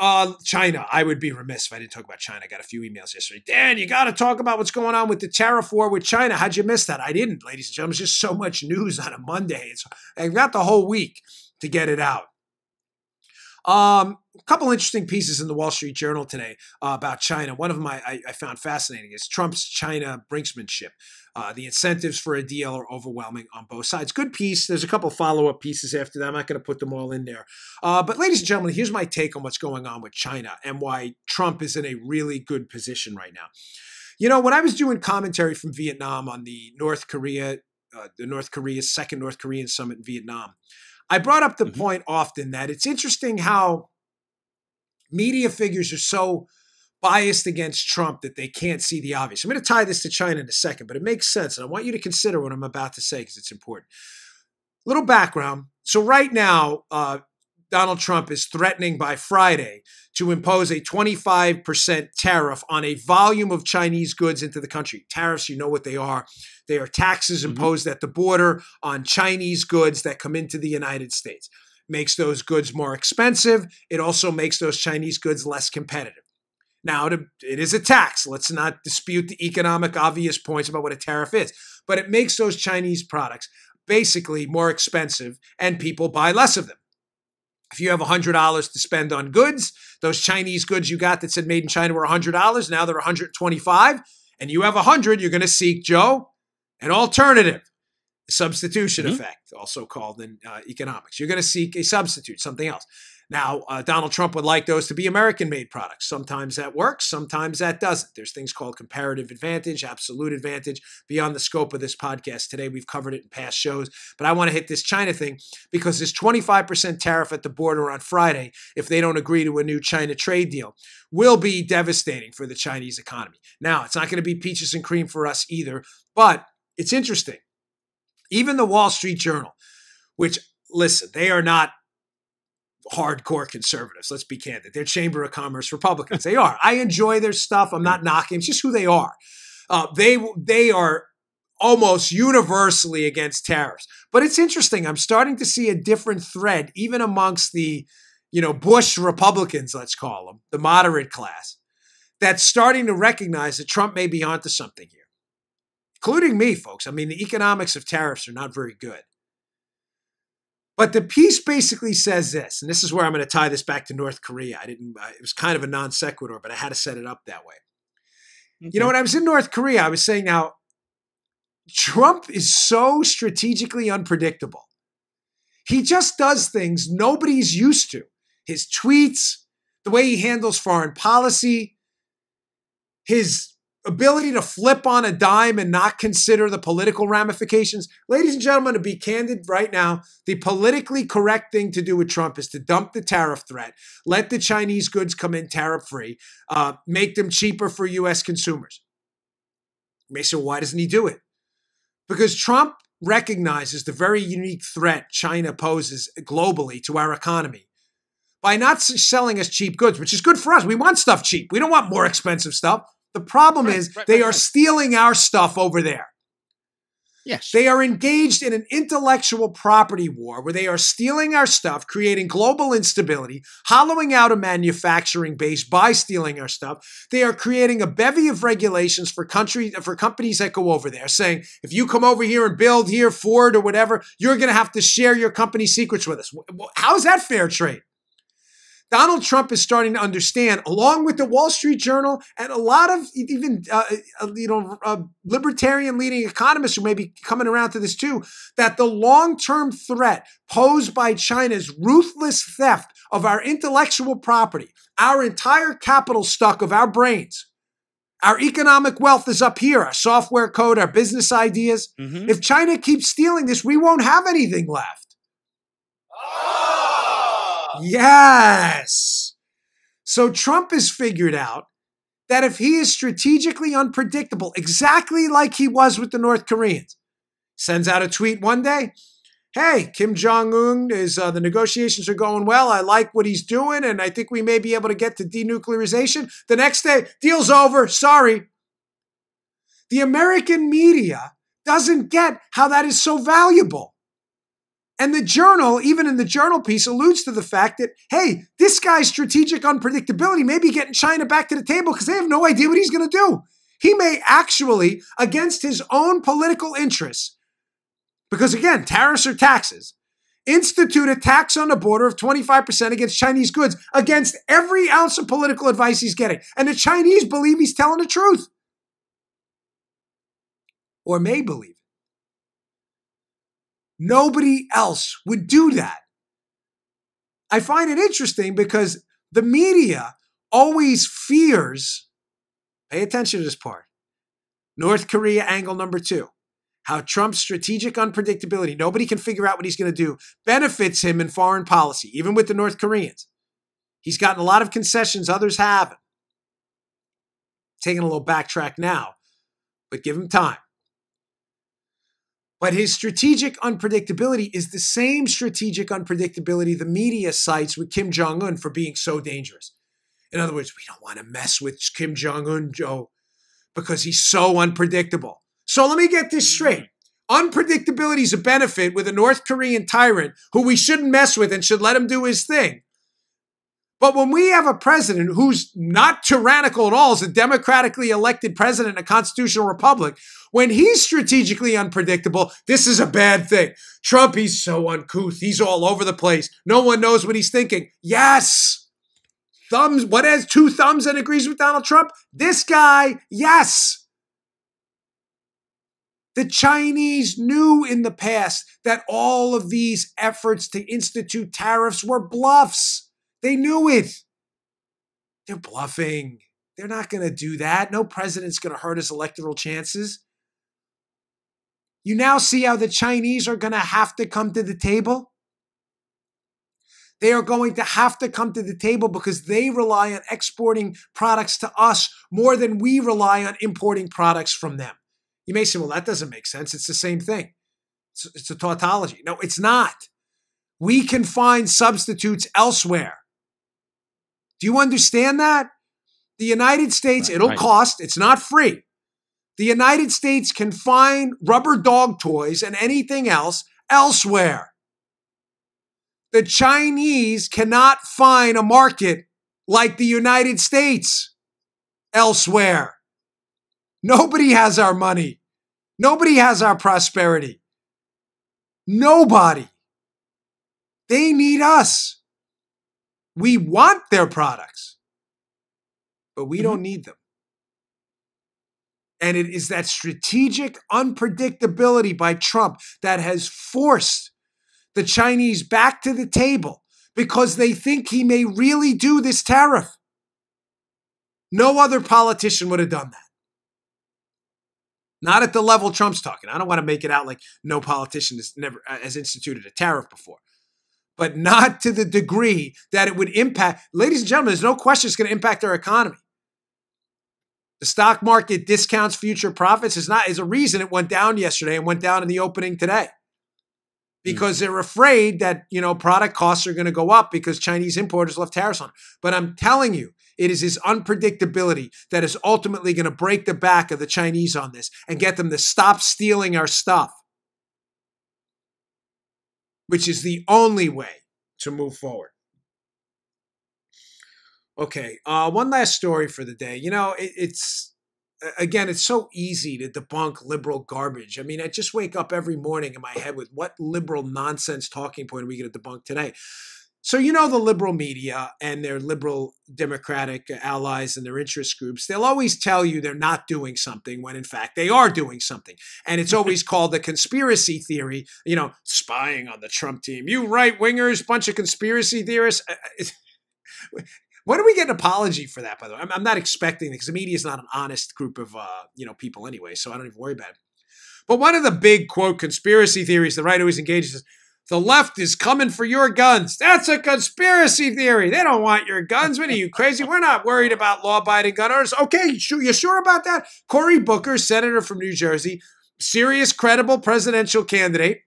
China. I would be remiss if I didn't talk about China. I got a few emails yesterday. Dan, you got to talk about what's going on with the tariff war with China. How'd you miss that? I didn't, ladies and gentlemen. It's just so much news on a Monday. I've got the whole week to get it out. A couple interesting pieces in the Wall Street Journal today about China. One of them I found fascinating is Trump's China brinksmanship. The incentives for a deal are overwhelming on both sides. Good piece. There's a couple follow-up pieces after that. I'm not going to put them all in there. But ladies and gentlemen, here's my take on what's going on with China and why Trump is in a really good position right now. You know, when I was doing commentary from Vietnam on the second North Korean summit in Vietnam, I brought up the point often that it's interesting how media figures are so biased against Trump that they can't see the obvious. I'm going to tie this to China in a second, but it makes sense. And I want you to consider what I'm about to say because it's important. Little background. So right now, Donald Trump is threatening by Friday to impose a 25% tariff on a volume of Chinese goods into the country. Tariffs, you know what they are. They are taxes imposed at the border on Chinese goods that come into the United States. Makes those goods more expensive. It also makes those Chinese goods less competitive. Now, it is a tax. Let's not dispute the economic obvious points about what a tariff is. But it makes those Chinese products basically more expensive and people buy less of them. If you have $100 to spend on goods, those Chinese goods you got that said made in China were $100. Now they're $125. And you have $100, you're going to seek, Joe, an alternative. Substitution effect, also called in economics. You're going to seek a substitute, something else. Now, Donald Trump would like those to be American-made products. Sometimes that works, sometimes that doesn't. There's things called comparative advantage, absolute advantage. Beyond the scope of this podcast today, we've covered it in past shows. But I want to hit this China thing because this 25% tariff at the border on Friday, if they don't agree to a new China trade deal, will be devastating for the Chinese economy. Now, it's not going to be peaches and cream for us either, but it's interesting. Even the Wall Street Journal, which, listen, they are not hardcore conservatives. Let's be candid. They're Chamber of Commerce Republicans. They are. I enjoy their stuff. I'm not knocking. It's just who they are. They are almost universally against tariffs. But it's interesting. I'm starting to see a different thread, even amongst the, Bush Republicans, let's call them, the moderate class, that's starting to recognize that Trump may be onto something here. Including me, folks. I mean, the economics of tariffs are not very good. But the piece basically says this, and this is where I'm going to tie this back to North Korea. It was kind of a non sequitur, but I had to set it up that way. Okay. When I was in North Korea, I was saying now, Trump is so strategically unpredictable. He just does things nobody's used to. His tweets, the way he handles foreign policy, his ability to flip on a dime and not consider the political ramifications. Ladies and gentlemen, to be candid right now, the politically correct thing to do with Trump is to dump the tariff threat, let the Chinese goods come in tariff-free, make them cheaper for U.S. consumers. You may say, well, why doesn't he do it? Because Trump recognizes the very unique threat China poses globally to our economy by not selling us cheap goods, which is good for us. We want stuff cheap. We don't want more expensive stuff. The problem is they are stealing our stuff over there. Yes. They are engaged in an intellectual property war where they are stealing our stuff, creating global instability, hollowing out a manufacturing base by stealing our stuff. They are creating a bevy of regulations for companies that go over there, saying, if you come over here and build here, Ford or whatever, you're going to have to share your company secrets with us. How is that fair trade? Donald Trump is starting to understand, along with the Wall Street Journal and a lot of even libertarian leading economists who may be coming around to this too, that the long-term threat posed by China's ruthless theft of our intellectual property, our entire capital stock of our brains, our economic wealth is up here, our software code, our business ideas. Mm-hmm. If China keeps stealing this, we won't have anything left. Yes. So Trump has figured out that if he is strategically unpredictable, exactly like he was with the North Koreans, sends out a tweet one day, hey, Kim Jong-un, the negotiations are going well. I like what he's doing, and I think we may be able to get to denuclearization. The next day, deal's over. Sorry. The American media doesn't get how that is so valuable. And the Journal, even in the Journal piece, alludes to the fact that, hey, this guy's strategic unpredictability may be getting China back to the table because they have no idea what he's going to do. He may actually, against his own political interests, because again, tariffs are taxes, institute a tax on the border of 25% against Chinese goods, against every ounce of political advice he's getting. And the Chinese believe he's telling the truth. Or may believe it. Nobody else would do that. I find it interesting because the media always fears, pay attention to this part, North Korea angle number 2, how Trump's strategic unpredictability, nobody can figure out what he's going to do, benefits him in foreign policy, even with the North Koreans. He's gotten a lot of concessions others haven't. Taking a little backtrack now, but give him time. But his strategic unpredictability is the same strategic unpredictability the media cites with Kim Jong-un for being so dangerous. In other words, we don't want to mess with Kim Jong-un, Joe, because he's so unpredictable. So let me get this straight. Unpredictability is a benefit with a North Korean tyrant who we shouldn't mess with and should let him do his thing. But when we have a president who's not tyrannical at all, is a democratically elected president in a constitutional republic, when he's strategically unpredictable, this is a bad thing. Trump, he's so uncouth. He's all over the place. No one knows what he's thinking. Yes. Thumbs. What has 2 thumbs and agrees with Donald Trump? This guy, yes. The Chinese knew in the past that all of these efforts to institute tariffs were bluffs. They knew it. They're bluffing. They're not going to do that. No president's going to hurt his electoral chances. You now see how the Chinese are going to have to come to the table? They are going to have to come to the table because they rely on exporting products to us more than we rely on importing products from them. You may say, well, that doesn't make sense. It's the same thing. It's a tautology. No, it's not. We can find substitutes elsewhere. Do you understand that? The United States, it'll cost, it's not free. The United States can find rubber dog toys and anything else elsewhere. The Chinese cannot find a market like the United States elsewhere. Nobody has our money. Nobody has our prosperity. Nobody. They need us. We want their products, but we don't need them. And it is that strategic unpredictability by Trump that has forced the Chinese back to the table because they think he may really do this tariff. No other politician would have done that. Not at the level Trump's talking. I don't want to make it out like no politician has instituted a tariff before. But not to the degree that it would impact. Ladies and gentlemen, there's no question it's going to impact our economy. The stock market discounts future profits is a reason it went down yesterday and went down in the opening today. Because they're afraid that, product costs are going to go up because Chinese importers left tariffs on. But I'm telling you, it is this unpredictability that is ultimately going to break the back of the Chinese on this and get them to stop stealing our stuff, which is the only way to move forward. Okay, one last story for the day. It's so easy to debunk liberal garbage. I mean, I just wake up every morning in my head with what liberal nonsense talking point are we going to debunk today? So, the liberal media and their liberal democratic allies and their interest groups, they'll always tell you they're not doing something when in fact they are doing something. And it's always called the conspiracy theory, spying on the Trump team. You right-wingers, bunch of conspiracy theorists. When do we get an apology for that, by the way? I'm not expecting it because the media is not an honest group of people anyway, so I don't even worry about it. But one of the big, quote, conspiracy theories the right always engages is, the left is coming for your guns. That's a conspiracy theory. They don't want your guns. What are you, crazy? We're not worried about law-abiding gun owners. Okay, you sure about that? Cory Booker, senator from New Jersey, serious, credible presidential candidate.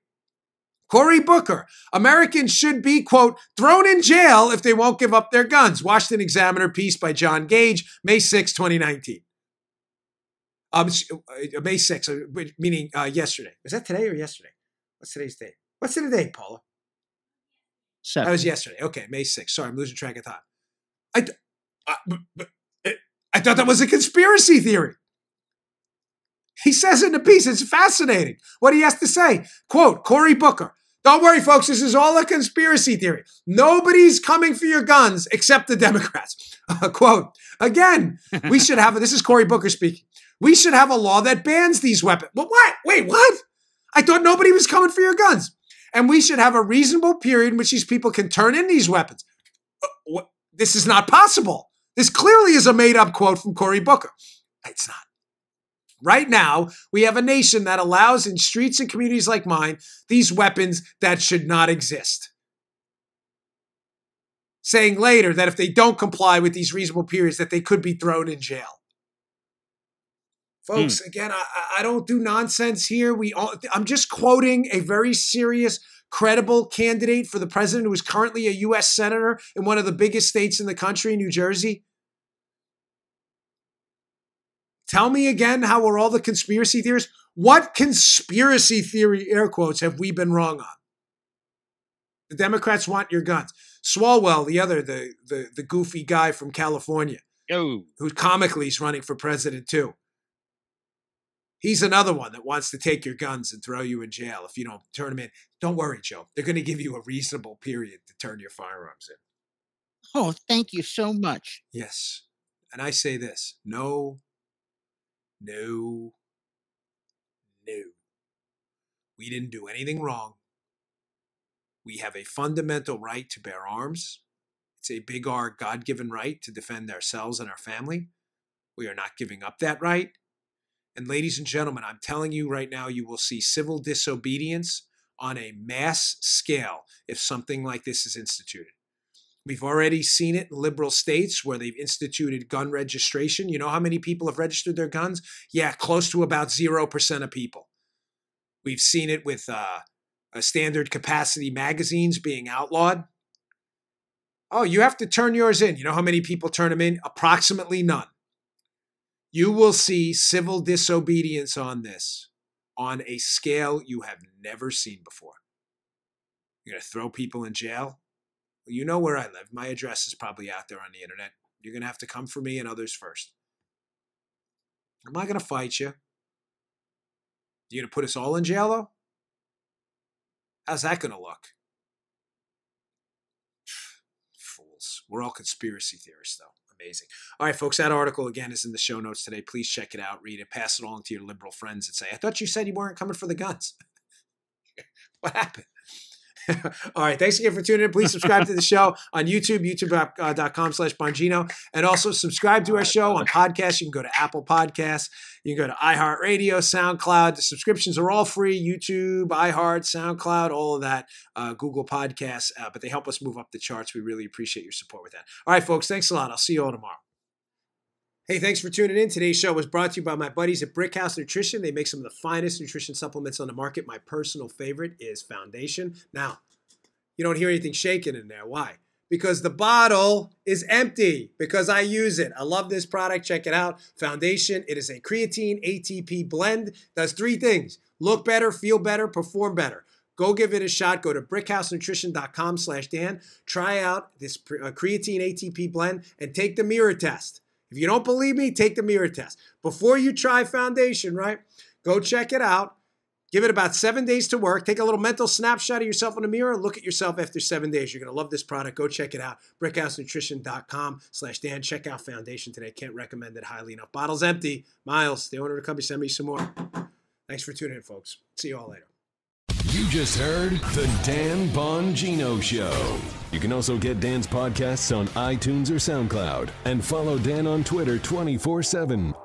Cory Booker, Americans should be, quote, thrown in jail if they won't give up their guns. Washington Examiner piece by John Gage, May 6, 2019. May 6, meaning yesterday. Was that today or yesterday? What's today's date? What's the date, Paula? 7. That was yesterday. Okay, May 6. Sorry, I'm losing track of time. I thought that was a conspiracy theory. He says in the piece, it's fascinating what he has to say. Quote, Cory Booker, don't worry, folks, this is all a conspiracy theory. Nobody's coming for your guns except the Democrats. Quote, again, we should have, this is Cory Booker speaking, we should have a law that bans these weapons. But what? Wait, what? I thought nobody was coming for your guns. And we should have a reasonable period in which these people can turn in these weapons. This is not possible. This clearly is a made-up quote from Cory Booker. It's not. Right now, we have a nation that allows in streets and communities like mine these weapons that should not exist. Saying later that if they don't comply with these reasonable periods, that they could be thrown in jail. Folks, again, I don't do nonsense here. I'm just quoting a very serious, credible candidate for the president who is currently a U.S. senator in one of the biggest states in the country, New Jersey. Tell me again how are all the conspiracy theories? What conspiracy theory, air quotes, have we been wrong on? The Democrats want your guns. Swalwell, the goofy guy from California, who comically is running for president too. He's another one that wants to take your guns and throw you in jail if you don't turn them in. Don't worry, Joe. They're going to give you a reasonable period to turn your firearms in. Oh, thank you so much. Yes. And I say this. No. We didn't do anything wrong. We have a fundamental right to bear arms. It's a big R God-given right to defend ourselves and our family. We are not giving up that right. And ladies and gentlemen, I'm telling you right now, you will see civil disobedience on a mass scale if something like this is instituted. We've already seen it in liberal states where they've instituted gun registration. You know how many people have registered their guns? Yeah, close to about 0% of people. We've seen it with standard capacity magazines being outlawed. Oh, you have to turn yours in. You know how many people turn them in? Approximately none. You will see civil disobedience on this on a scale you have never seen before. You're going to throw people in jail? Well, you know where I live. My address is probably out there on the internet. You're going to have to come for me and others first. I'm not going to fight you. You're going to put us all in jail, though? How's that going to look? Fools. We're all conspiracy theorists, though. Amazing. All right, folks, that article, again, is in the show notes today. Please check it out, read it, pass it along to your liberal friends and say, I thought you said you weren't coming for the guns. What happened? All right, thanks again for tuning in. Please subscribe to the show on YouTube, youtube.com/Bongino. And also subscribe to our show on podcasts. You can go to Apple Podcasts. You can go to iHeartRadio, SoundCloud. The subscriptions are all free. YouTube, iHeart, SoundCloud, all of that, Google Podcasts. But they help us move up the charts. We really appreciate your support with that. All right, folks, thanks a lot. I'll see you all tomorrow. Hey, thanks for tuning in. Today's show was brought to you by my buddies at Brickhouse Nutrition. They make some of the finest nutrition supplements on the market. My personal favorite is Foundation. Now, you don't hear anything shaking in there. Why? Because the bottle is empty, because I use it. I love this product. Check it out. Foundation. It is a creatine ATP blend. Does 3 things. Look better, feel better, perform better. Go give it a shot. Go to brickhousenutrition.com/Dan. Try out this creatine ATP blend and take the mirror test. If you don't believe me, take the mirror test. Before you try Foundation, right? Go check it out. Give it about 7 days to work. Take a little mental snapshot of yourself in the mirror. Look at yourself after 7 days. You're going to love this product. Go check it out. brickhousenutrition.com/Dan. Check out Foundation today. Can't recommend it highly enough. Bottle's empty. Miles, the owner of the company, send me some more. Thanks for tuning in, folks. See you all later. You just heard The Dan Bongino Show. You can also get Dan's podcasts on iTunes or SoundCloud. And follow Dan on Twitter 24/7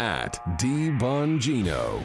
@DBongino.